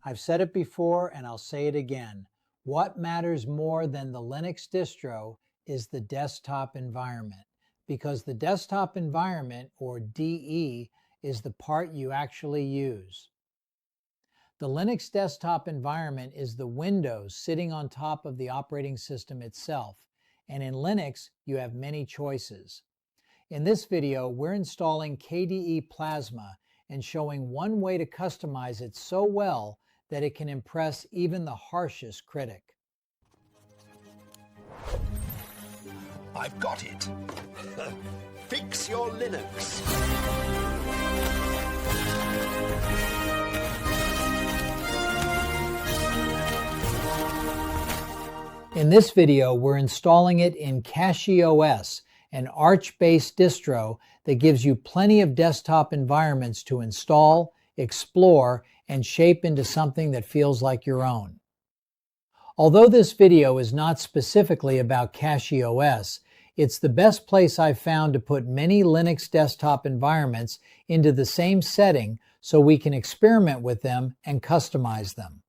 I've said it before and I'll say it again. What matters more than the Linux distro is the desktop environment, because the desktop environment, or DE, is the part you actually use. The Linux desktop environment is the Windows sitting on top of the operating system itself, and in Linux you have many choices. In this video, we're installing KDE Plasma and showing one way to customize it so well that it can impress even the harshest critic. I've got it. Fix your Linux. In this video, we're installing it in KDE OS, an Arch-based distro that gives you plenty of desktop environments to install, explore, and shape into something that feels like your own. Although this video is not specifically about KDE OS, it's the best place I've found to put many Linux desktop environments into the same setting so we can experiment with them and customize them.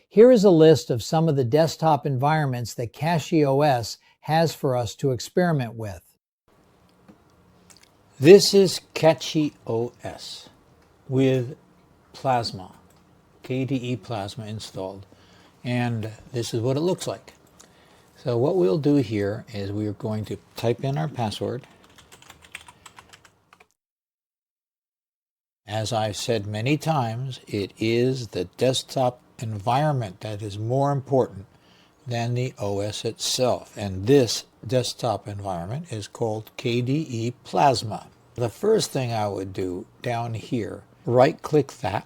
Here is a list of some of the desktop environments that KDE OS has for us to experiment with. This is KDE OS with Plasma, KDE Plasma installed, and this is what it looks like. So what we'll do here is we're going to type in our password. As I've said many times, it is the desktop environment that is more important than the OS itself, and this desktop environment is called KDE Plasma. The first thing I would do down here, right click that,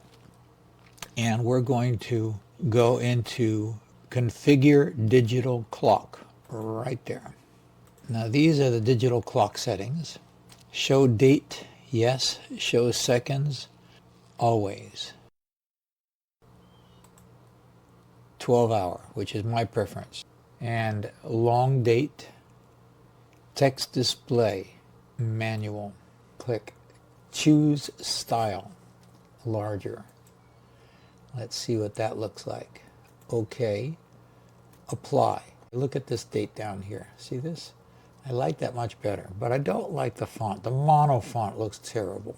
and we're going to go into Configure Digital Clock right there. Now these are the digital clock settings. Show date, yes. Show seconds, always. 12-hour, which is my preference. And long date, text display, manual. Click choose style, larger. Let's see what that looks like. OK, apply. Look at this date down here. See this? I like that much better, but I don't like the font. The mono font looks terrible.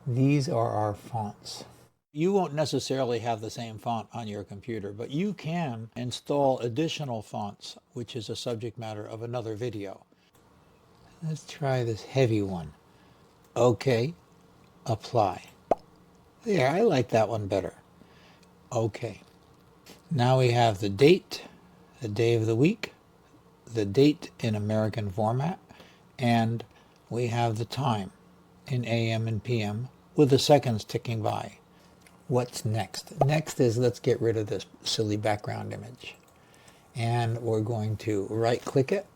These are our fonts. You won't necessarily have the same font on your computer, but you can install additional fonts, which is a subject matter of another video. Let's try this heavy one. OK, apply. There, I like that one better. OK. Now we have the date, the day of the week, the date in American format, and we have the time in AM and PM with the seconds ticking by. What's next? Next is let's get rid of this silly background image. And we're going to right click it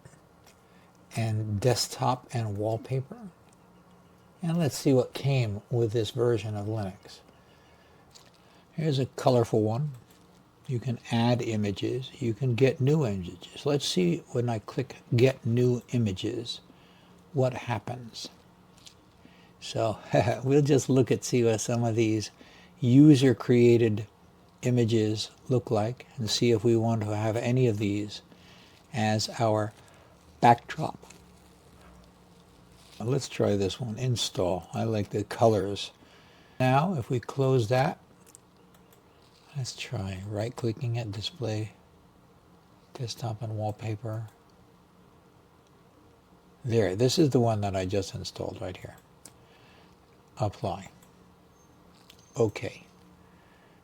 and desktop and wallpaper. And let's see what came with this version of Linux. Here's a colorful one. You can add images. You can get new images. Let's see when I click get new images, what happens. So we'll just look at see what some of these user-created images look like and see if we want to have any of these as our backdrop. Let's try this one, install. I like the colors. Now if we close that, let's try right-clicking at display, desktop and wallpaper. There, this is the one that I just installed right here. Apply. OK.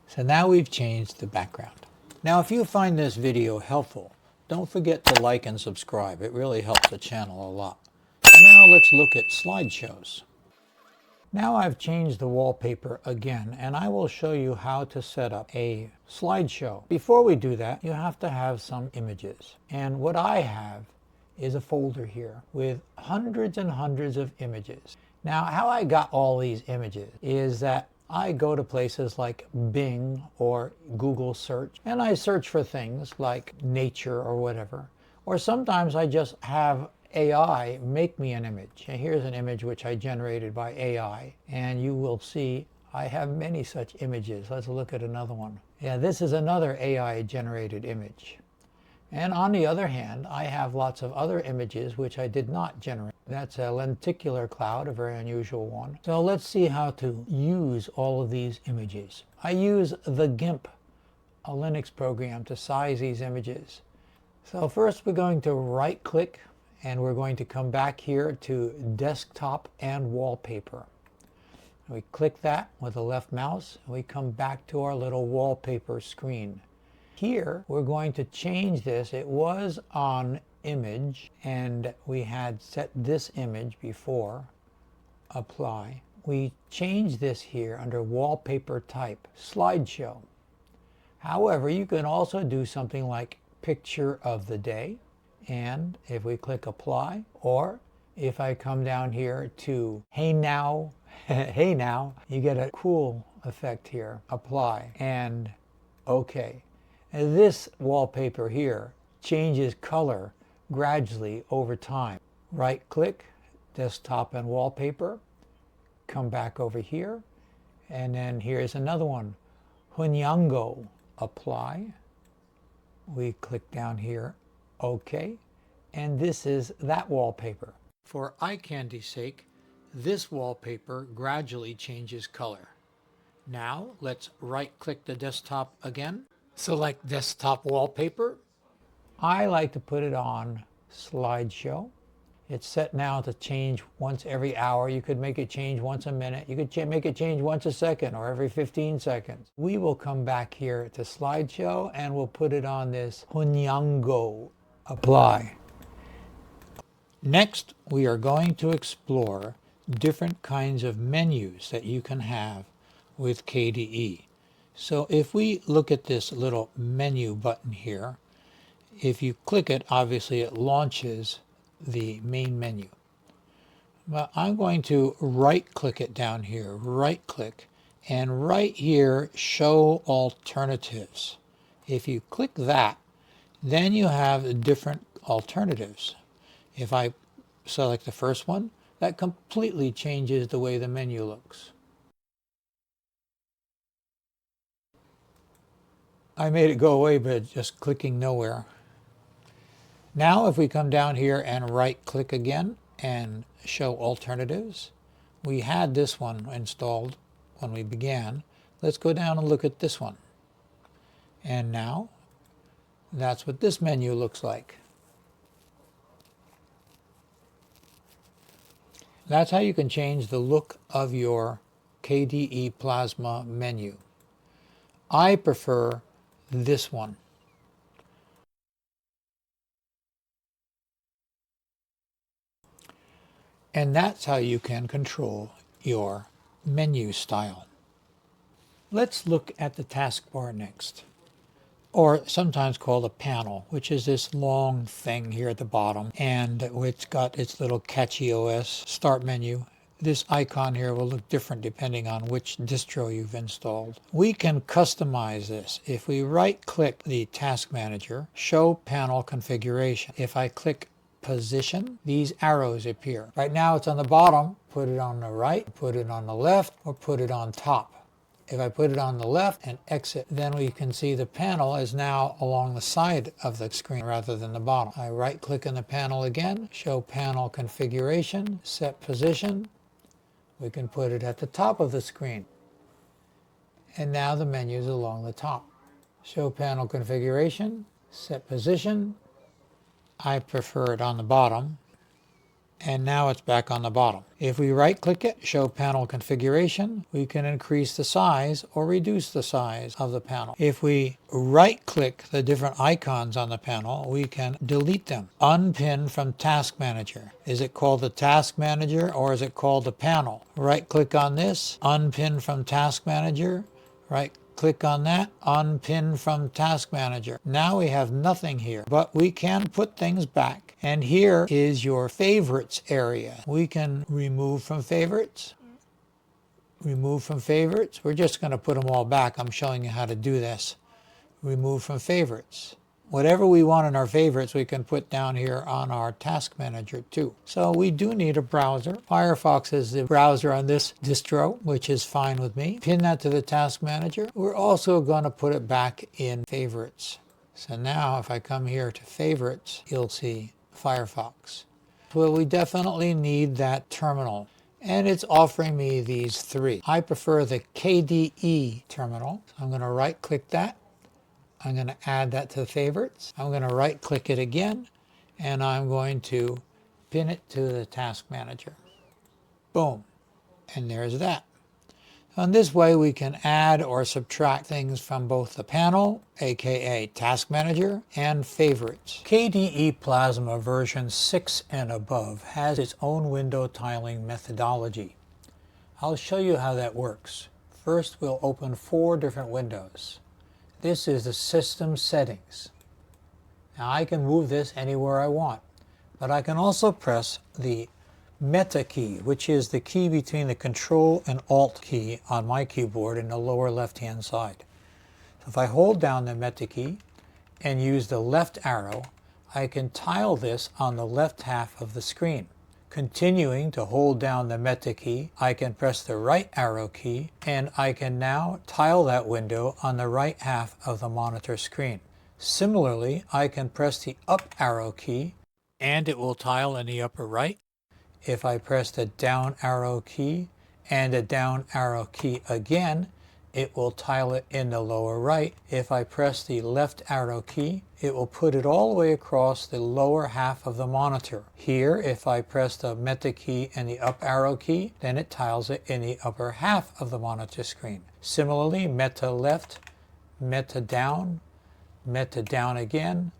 So now we've changed the background. Now if you find this video helpful, don't forget to like and subscribe. It really helps the channel a lot. And now let's look at slideshows. Now I've changed the wallpaper again, and I will show you how to set up a slideshow. Before we do that, you have to have some images. And what I have is a folder here with hundreds and hundreds of images. Now, how I got all these images is that I go to places like Bing or Google search, and I search for things like nature or whatever. Or sometimes I just have AI make me an image. And here's an image which I generated by AI, and you will see I have many such images. Let's look at another one. Yeah, this is another AI generated image. And on the other hand, I have lots of other images which I did not generate. That's a lenticular cloud, a very unusual one. So let's see how to use all of these images. I use the GIMP, a Linux program, to size these images. So first we're going to right click and we're going to come back here to desktop and wallpaper. We click that with the left mouse and we come back to our little wallpaper screen. Here we're going to change this. It was on image and we had set this image before. Apply. We change this here under wallpaper type, slideshow. However, you can also do something like picture of the day, and if we click apply, or if I come down here to hey now, hey now, you get a cool effect here. Apply and okay. And this wallpaper here changes color gradually over time. Right click, desktop and wallpaper, come back over here, and then here's another one, Hunyango. Apply. We click down here, OK, and this is that wallpaper. For eye candy's sake, this wallpaper gradually changes color. Now let's right click the desktop again, select desktop wallpaper. I like to put it on slideshow. It's set now to change once every hour. You could make it change once a minute. You could make it change once a second or every 15 seconds. We will come back here to slideshow and we'll put it on this Hunyango. Apply. Next, we are going to explore different kinds of menus that you can have with KDE. So if we look at this little menu button here, if you click it, obviously it launches the main menu. But I'm going to right click it down here, right click, and right here show alternatives. If you click that, then you have different alternatives. If I select the first one, that completely changes the way the menu looks. I made it go away by just clicking nowhere. Now if we come down here and right click again and show alternatives, we had this one installed when we began. Let's go down and look at this one. And now that's what this menu looks like. That's how you can change the look of your KDE Plasma menu. I prefer this one. And that's how you can control your menu style. Let's look at the taskbar next, or sometimes called a panel, which is this long thing here at the bottom, and it's got its little catchy OS start menu. This icon here will look different depending on which distro you've installed. We can customize this. If we right-click the task manager, show panel configuration. If I click position, these arrows appear. Right now it's on the bottom. Put it on the right, put it on the left, or put it on top. If I put it on the left and exit, then we can see the panel is now along the side of the screen rather than the bottom. I right click on the panel again, show panel configuration, set position. We can put it at the top of the screen. And now the menu is along the top. Show panel configuration, set position. I prefer it on the bottom, and now it's back on the bottom. If we right click it, show panel configuration, we can increase the size or reduce the size of the panel. If we right click the different icons on the panel, we can delete them. Unpin from task manager. Is it called the task manager or is it called the panel? Right click on this, unpin from task manager, right click on that, unpin from task manager. Now we have nothing here, but we can put things back. And here is your favorites area. We can remove from favorites. Remove from favorites. We're just going to put them all back. I'm showing you how to do this. Remove from favorites. Whatever we want in our favorites, we can put down here on our task manager too. So we do need a browser. Firefox is the browser on this distro, which is fine with me. Pin that to the task manager. We're also going to put it back in favorites. So now if I come here to favorites, you'll see Firefox. Well, we definitely need that terminal. And it's offering me these three. I prefer the KDE terminal. So I'm going to right click that. I'm going to add that to favorites. I'm going to right click it again, and I'm going to pin it to the task manager. Boom. And there's that. And this way we can add or subtract things from both the panel, aka task manager, and favorites. KDE Plasma version 6 and above has its own window tiling methodology. I'll show you how that works. First, we'll open 4 different windows. This is the system settings. Now I can move this anywhere I want, but I can also press the Meta key, which is the key between the Control and Alt key on my keyboard in the lower left-hand side. So if I hold down the Meta key and use the left arrow, I can tile this on the left half of the screen. Continuing to hold down the Meta key, I can press the right arrow key and I can now tile that window on the right half of the monitor screen. Similarly, I can press the up arrow key and it will tile in the upper right. If I press the down arrow key and the down arrow key again, it will tile it in the lower right. If I press the left arrow key, it will put it all the way across the lower half of the monitor. Here, if I press the Meta key and the up arrow key, then it tiles it in the upper half of the monitor screen. Similarly, Meta left, Meta down again,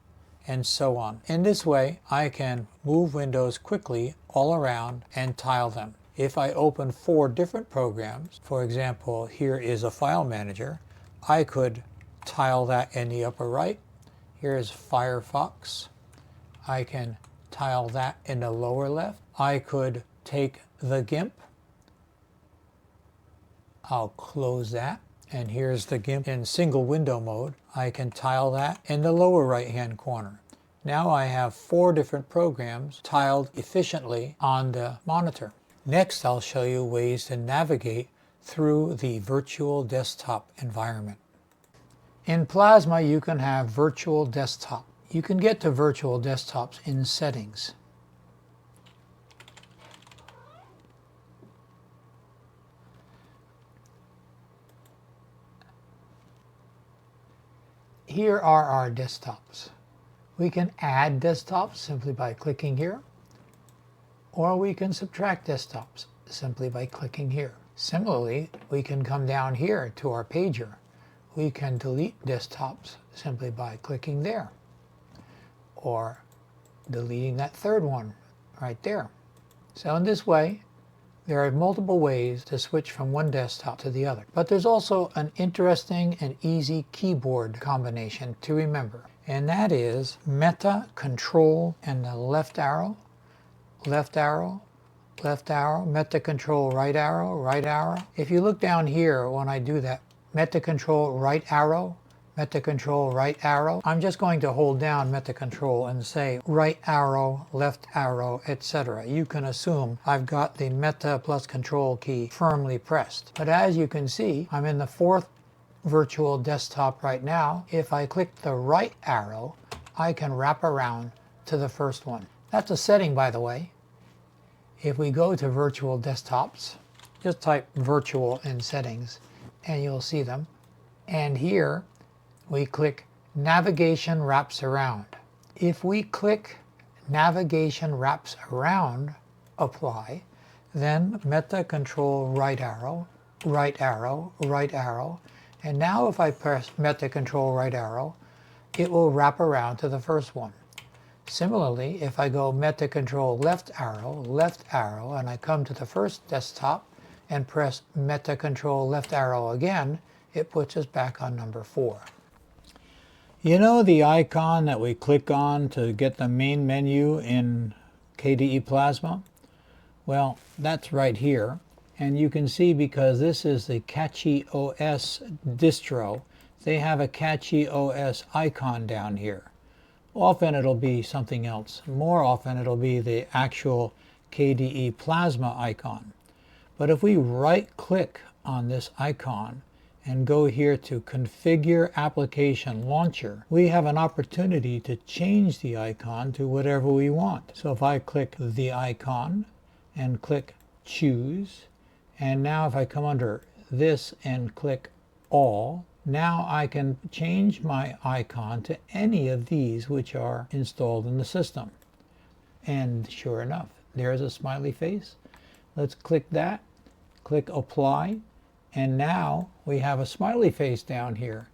and so on. In this way, I can move windows quickly all around and tile them. If I open 4 different programs, for example, here is a file manager, I could tile that in the upper right. Here is Firefox. I can tile that in the lower left. I could take the GIMP. I'll close that. And here's the GIMP in single window mode. I can tile that in the lower right-hand corner. Now I have 4 different programs tiled efficiently on the monitor. Next, I'll show you ways to navigate through the virtual desktop environment. In Plasma, you can have virtual desktop. You can get to virtual desktops in settings. Here are our desktops. We can add desktops simply by clicking here, or we can subtract desktops simply by clicking here. Similarly, we can come down here to our pager. We can delete desktops simply by clicking there, or deleting that third one right there. So in this way, there are multiple ways to switch from one desktop to the other. But there's also an interesting and easy keyboard combination to remember, and that is Meta, Control, and the left arrow, left arrow, left arrow, Meta, Control, right arrow, right arrow. If you look down here when I do that, Meta, Control, right arrow, Meta, Control, right arrow, I'm just going to hold down Meta, Control and say right arrow, left arrow, etc. You can assume I've got the Meta plus Control key firmly pressed. But as you can see, I'm in the 4th virtual desktop right now. If I click the right arrow, I can wrap around to the first one. That's a setting, by the way. If we go to virtual desktops, just type virtual in settings and you'll see them. And here we click navigation wraps around. If we click navigation wraps around, apply, then Meta, Control, right arrow, right arrow, right arrow. And now if I press Meta, Control, right arrow, it will wrap around to the first one. Similarly, if I go Meta, Control, left arrow, and I come to the first desktop and press Meta, Control, left arrow again, it puts us back on number 4. You know the icon that we click on to get the main menu in KDE Plasma? Well, that's right here. And you can see, because this is the KDE OS distro, they have a KDE OS icon down here. Often it'll be something else. More often it'll be the actual KDE Plasma icon. But if we right-click on this icon and go here to Configure Application Launcher, we have an opportunity to change the icon to whatever we want. So if I click the icon and click Choose, and now if I come under this and click All, now I can change my icon to any of these which are installed in the system. And sure enough, there's a smiley face. Let's click that, click Apply, and now we have a smiley face down here.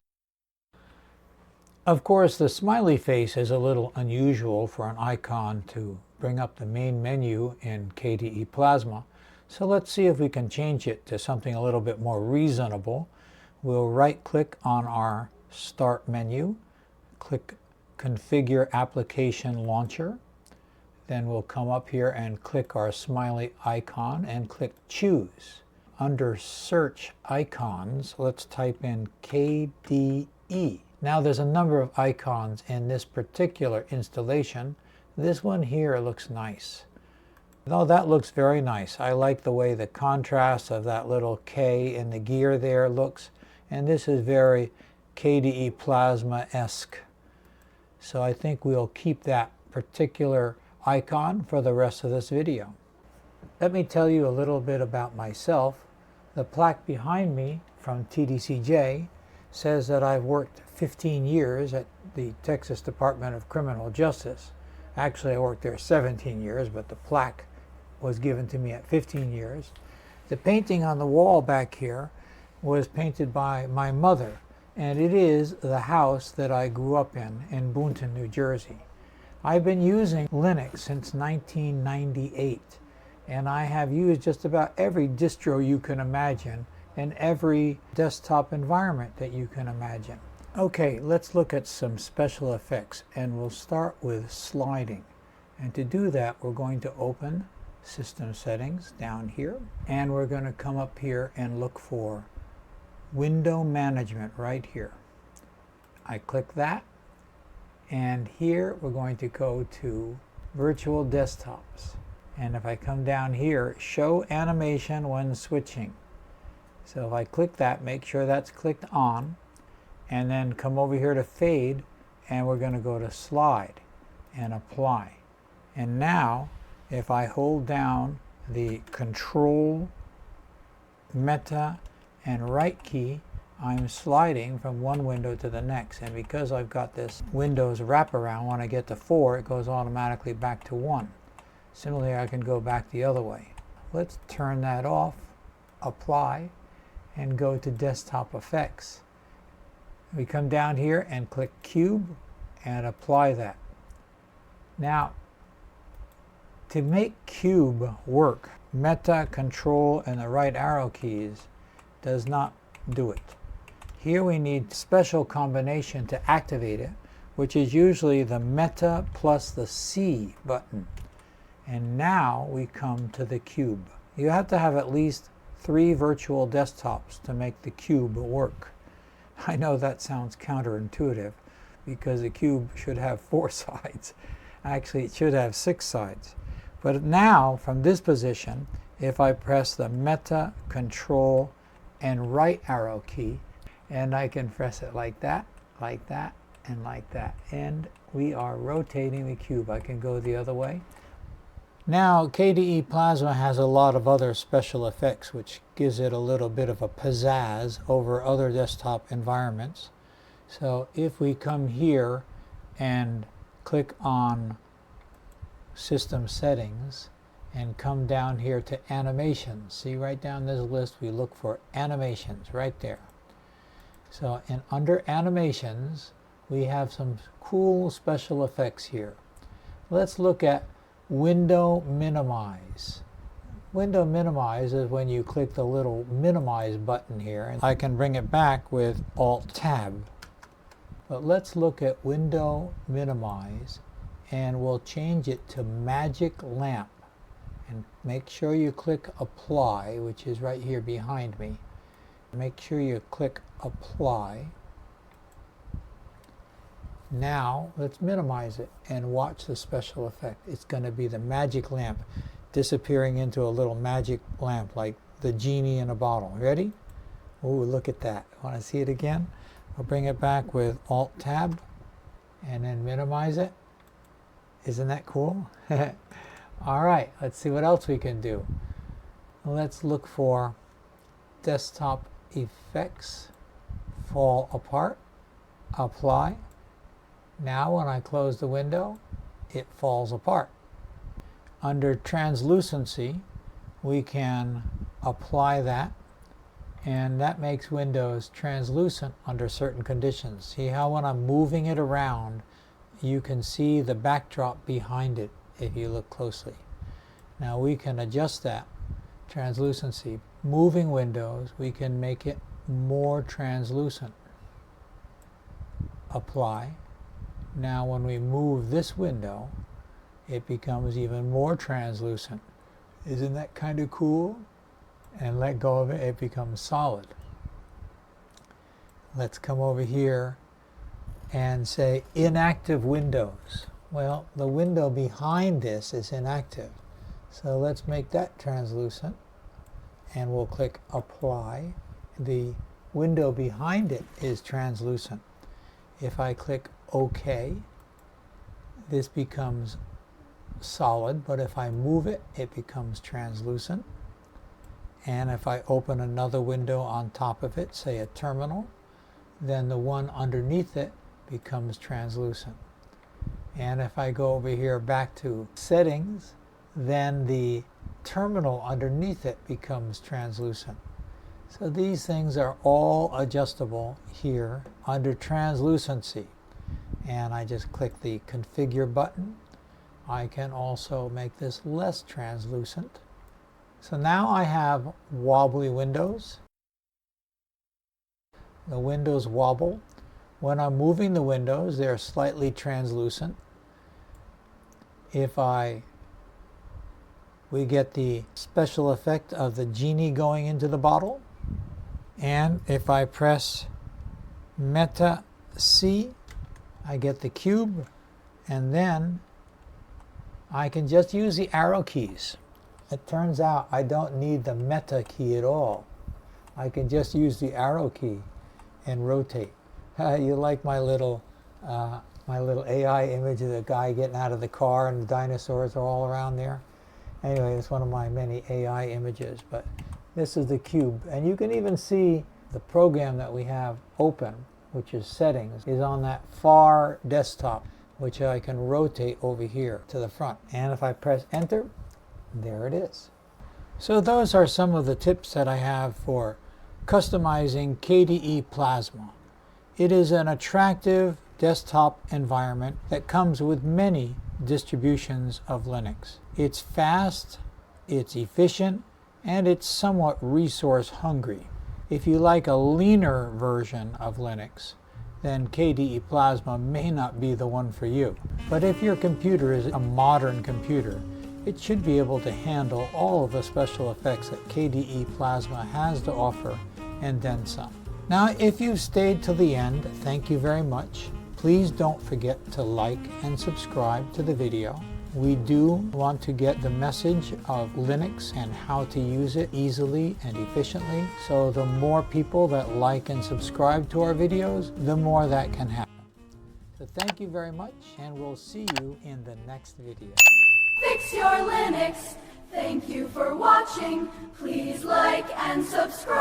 Of course, the smiley face is a little unusual for an icon to bring up the main menu in KDE Plasma. So let's see if we can change it to something a little bit more reasonable. We'll right-click on our Start menu, click Configure Application Launcher. Then we'll come up here and click our smiley icon and click Choose. Under Search Icons, let's type in KDE. Now there's a number of icons in this particular installation. This one here looks nice. Oh, that looks very nice. I like the way the contrast of that little K in the gear there looks. And this is very KDE Plasma-esque. So I think we'll keep that particular icon for the rest of this video. Let me tell you a little bit about myself. The plaque behind me from TDCJ says that I've worked 15 years at the Texas Department of Criminal Justice. Actually, I worked there 17 years, but the plaque was given to me at 15 years. The painting on the wall back here was painted by my mother, and it is the house that I grew up in Boonton, New Jersey. I've been using Linux since 1998, and I have used just about every distro you can imagine and every desktop environment that you can imagine. Okay, let's look at some special effects, and we'll start with sliding. And to do that, we're going to open System Settings down here, and we're going to come up here and look for Window Management right here. I click that, and here we're going to go to Virtual Desktops. And if I come down here, Show Animation when switching. So if I click that, make sure that's clicked on, and then come over here to Fade, and we're going to go to Slide and Apply. And now, if I hold down the Control, Meta, and Right key, I'm sliding from one window to the next. And because I've got this Windows wraparound, when I get to 4, it goes automatically back to 1. Similarly, I can go back the other way. Let's turn that off, Apply, and go to Desktop Effects. We come down here and click Cube and apply that. Now, to make Cube work, Meta, Control, and the right arrow keys does not do it. Here we need special combination to activate it, which is usually the Meta plus the C button. And now we come to the cube. You have to have at least 3 virtual desktops to make the cube work. I know that sounds counterintuitive because the cube should have 4 sides. Actually, it should have 6 sides. But now, from this position, if I press the Meta, Control, and right arrow key, and I can press it like that, and like that, and we are rotating the cube. I can go the other way. Now, KDE Plasma has a lot of other special effects, which gives it a little bit of a pizzazz over other desktop environments. So if we come here and click on System Settings and come down here to Animations, see right down this list we look for Animations right there. So under Animations we have some cool special effects here. Let's look at Window Minimize. Window Minimize is when you click the little minimize button here, and I can bring it back with Alt-Tab. But let's look at Window Minimize, and we'll change it to Magic Lamp. And make sure you click Apply, which is right here behind me. Make sure you click Apply. Now let's minimize it and watch the special effect. It's going to be the magic lamp disappearing into a little magic lamp like the genie in a bottle. Ready? Ooh, look at that. Want to see it again? I'll bring it back with Alt-Tab and then minimize it. Isn't that cool? All right, let's see what else we can do. Let's look for desktop effects, fall apart, apply. Now when I close the window, it falls apart. Under translucency, we can apply that, and that makes Windows translucent under certain conditions. See how when I'm moving it around, you can see the backdrop behind it if you look closely. Now we can adjust that translucency. Moving Windows, we can make it more translucent. Apply. Now when we move this window, it becomes even more translucent. Isn't that kind of cool? And let go of it, it becomes solid. Let's come over here and say inactive windows. Well, the window behind this is inactive. So let's make that translucent, and we'll click apply. The window behind it is translucent. If I click OK, this becomes solid, but if I move it, it becomes translucent. And if I open another window on top of it, say a terminal, then the one underneath it becomes translucent. And if I go over here back to settings, then the terminal underneath it becomes translucent. So these things are all adjustable here under translucency. And I just click the configure button. I can also make this less translucent. So now I have wobbly windows. The windows wobble. When I'm moving the windows, they're slightly translucent. If we get the special effect of the genie going into the bottle. And if I press Meta C, I get the cube, and then I can just use the arrow keys. It turns out I don't need the Meta key at all. I can just use the arrow key and rotate. You like my little AI image of the guy getting out of the car and the dinosaurs are all around there? Anyway, it's one of my many AI images, but this is the cube. And you can even see the program that we have open, which is settings, is on that far desktop, which I can rotate over here to the front. And if I press enter, there it is. So those are some of the tips that I have for customizing KDE Plasma. It is an attractive desktop environment that comes with many distributions of Linux. It's fast, it's efficient, and it's somewhat resource hungry. If you like a leaner version of Linux, then KDE Plasma may not be the one for you. But if your computer is a modern computer, it should be able to handle all of the special effects that KDE Plasma has to offer, and then some. Now, if you've stayed till the end, thank you very much. Please don't forget to like and subscribe to the video. We do want to get the message of Linux and how to use it easily and efficiently. So the more people that like and subscribe to our videos, the more that can happen. So thank you very much, and we'll see you in the next video. Fix your Linux. Thank you for watching. Please like and subscribe.